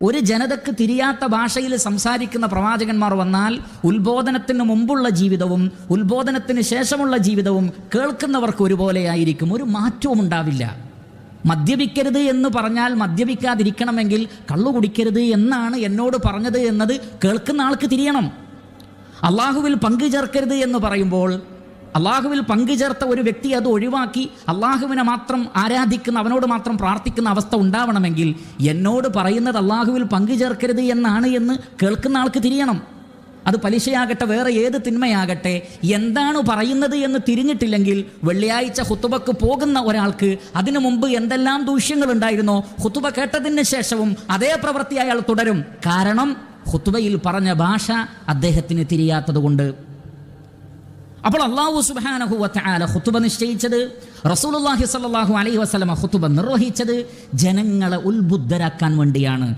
ഒരു ജനതക്ക് തിരിയാത്ത ഭാഷയിൽ സംസാരിക്കുന്ന പ്രവാചകന്മാർ വന്നാൽ ഉത്ബോധനത്തിന് മുമ്പുള്ള ജീവിതവും ഉത്ബോധനത്തിന് ശേഷമുള്ള ജീവിതവും കേൾക്കുന്നവർക്ക് ഒരുപോലെയായിരിക്കും. ഒരു മാറ്റവും ഉണ്ടാവില്ല. മദ്യപിക്കരുത് എന്ന് പറഞ്ഞാൽ മദ്യപിക്കാതിരിക്കണമെങ്കിൽ കള്ളു കുടിക്കരുത് എന്നാണ് എന്നോട് പറഞ്ഞത് എന്നത് കേൾക്കുന്ന ആൾക്ക് തിരിയണം. അള്ളാഹുവിൽ പങ്കു ചേർക്കരുത് എന്ന് പറയുമ്പോൾ അള്ളാഹുവിൽ പങ്കുചേർത്ത ഒരു വ്യക്തി അത് ഒഴിവാക്കി അള്ളാഹുവിനെ മാത്രം ആരാധിക്കുന്ന, അവനോട് മാത്രം പ്രാർത്ഥിക്കുന്ന അവസ്ഥ ഉണ്ടാവണമെങ്കിൽ എന്നോട് പറയുന്നത് അള്ളാഹുവിൽ പങ്കുചേർക്കരുത് എന്നാണ് എന്ന് കേൾക്കുന്ന ആൾക്ക് തിരിയണം. അത് പലിശയാകട്ടെ, വേറെ ഏത് തിന്മയാകട്ടെ, എന്താണ് പറയുന്നത് എന്ന് തിരിഞ്ഞിട്ടില്ലെങ്കിൽ വെള്ളിയാഴ്ച ഖുതുബക്ക് പോകുന്ന ഒരാൾക്ക് അതിനു മുമ്പ് എന്തെല്ലാം ദൂഷ്യങ്ങൾ ഉണ്ടായിരുന്നോ ഖുതുബ കേട്ടതിന് ശേഷവും അതേ പ്രവൃത്തി അയാൾ തുടരും. കാരണം ഖുതുബയിൽ പറഞ്ഞ ഭാഷ അദ്ദേഹത്തിന് തിരിയാത്തത് കൊണ്ട്. അപ്പോൾ അല്ലാഹു സുബ്ഹാനഹു വ തആല ഖുതുബ നിശ്ചയിച്ചത്, റസൂലുള്ളാഹി സ്വല്ലല്ലാഹു അലൈഹി വസല്ലമ ഖുതുബ നിർവഹിച്ചത് ജനങ്ങളെ ഉത്ബുദ്ധരാക്കാൻ വേണ്ടിയാണ്.